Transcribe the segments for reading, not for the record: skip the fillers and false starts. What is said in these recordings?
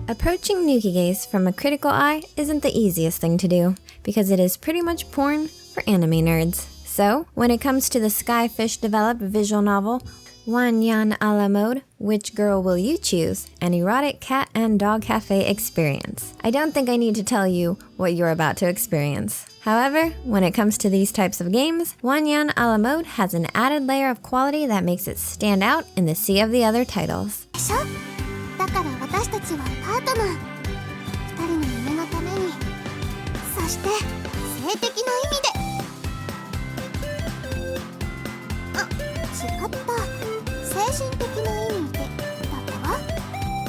Approaching nukigays from a critical eye isn't the easiest thing to do, because it is pretty much porn for anime nerds. So, when it comes to the Skyfish-developed visual novel, WanNyan a la mode, Which Girl Will You Choose? An erotic cat and dog cafe experience. I don't think I need to tell you what you're about to experience. However, when it comes to these types of games, WanNyan a la mode has an added layer of quality that makes it stand out in the sea of the other titles. だから私たちはパートナー。二人の夢のために、そして性的な意味で。あ、違った。精神的な意味でだったわ。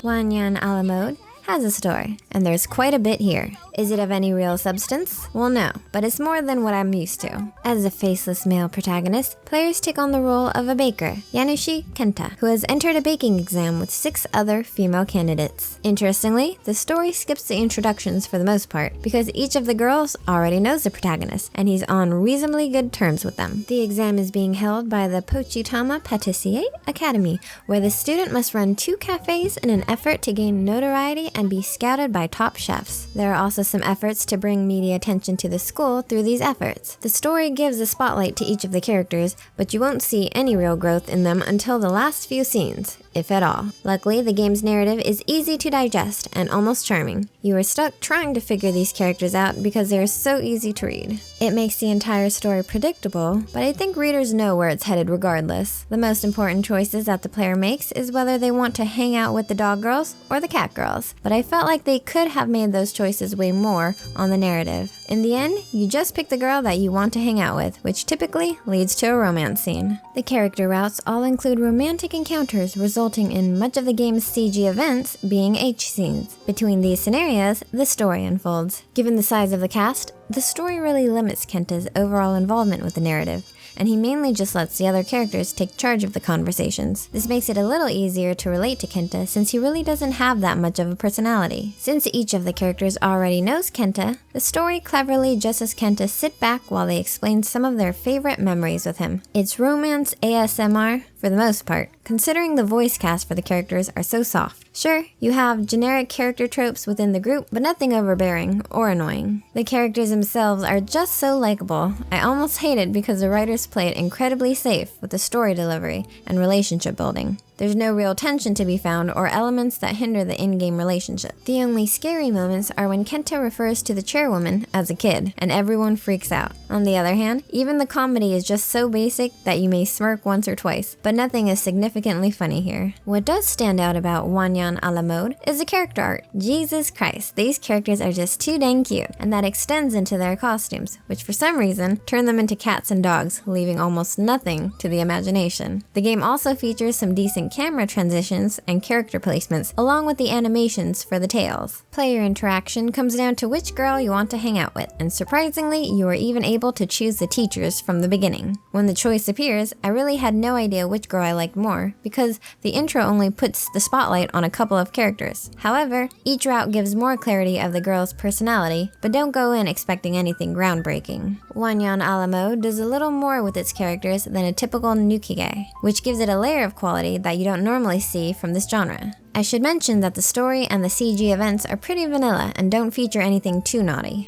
WanNyan a la mode has a story, and there's quite a bit here. Is it of any real substance? Well, no, but it's more than what I'm used to. As a faceless male protagonist, players take on the role of a baker, Yanushi Kenta, who has entered a baking exam with 6 other female candidates. Interestingly, the story skips the introductions for the most part, because each of the girls already knows the protagonist, and he's on reasonably good terms with them. The exam is being held by the Pochitama Patissier Academy, where the student must run 2 cafes in an effort to gain notoriety and be scouted by top chefs. There are also some efforts to bring media attention to the school through these efforts. The story gives a spotlight to each of the characters, but you won't see any real growth in them until the last few scenes, if at all. Luckily, the game's narrative is easy to digest and almost charming. You are stuck trying to figure these characters out because they are so easy to read. It makes the entire story predictable, but I think readers know where it's headed regardless. The most important choices that the player makes is whether they want to hang out with the dog girls or the cat girls, but I felt like they could have made those choices way more on the narrative. In the end, you just pick the girl that you want to hang out with, which typically leads to a romance scene. The character routes all include romantic encounters, resulting in much of the game's CG events being H scenes. Between these scenarios, the story unfolds. Given the size of the cast, the story really limits Kenta's overall involvement with the narrative, and he mainly just lets the other characters take charge of the conversations. This makes it a little easier to relate to Kenta since he really doesn't have that much of a personality. Since each of the characters already knows Kenta, the story cleverly just has Kenta sit back while they explain some of their favorite memories with him. It's romance ASMR for the most part, considering the voice cast for the characters are so soft. Sure, you have generic character tropes within the group, but nothing overbearing or annoying. The characters themselves are just so likable. I almost hate it because the writers play it incredibly safe with the story delivery and relationship building. There's no real tension to be found or elements that hinder the in-game relationship. The only scary moments are when Kenta refers to the chairwoman as a kid, and everyone freaks out. On the other hand, even the comedy is just so basic that you may smirk once or twice, but nothing is significantly funny here. What does stand out about WanNyan a la mode is the character art. Jesus Christ, these characters are just too dang cute, and that extends into their costumes, which for some reason turn them into cats and dogs, leaving almost nothing to the imagination. The game also features some decent camera transitions and character placements, along with the animations for the tails. Player interaction comes down to which girl you want to hang out with, and surprisingly, you are even able to choose the teachers from the beginning. When the choice appears, I really had no idea which girl I liked more, because the intro only puts the spotlight on a couple of characters. However, each route gives more clarity of the girl's personality, but don't go in expecting anything groundbreaking. WanNyan a la mode does a little more with its characters than a typical nukige, which gives it a layer of quality that you don't normally see from this genre. I should mention that the story and the CG events are pretty vanilla and don't feature anything too naughty.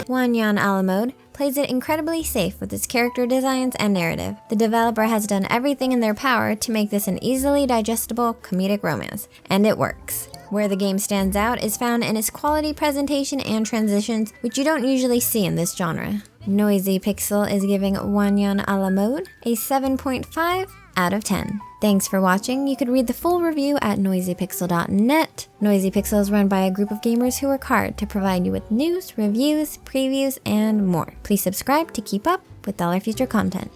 WanNyan a la mode plays it incredibly safe with its character designs and narrative. The developer has done everything in their power to make this an easily digestible comedic romance, and it works. Where the game stands out is found in its quality presentation and transitions, which you don't usually see in this genre. Noisy Pixel is giving WanNyan a la mode a 7.5 out of 10. Thanks for watching. You could read the full review at noisypixel.net. Noisy Pixel is run by a group of gamers who work hard to provide you with news, reviews, previews, and more. Please subscribe to keep up with all our future content.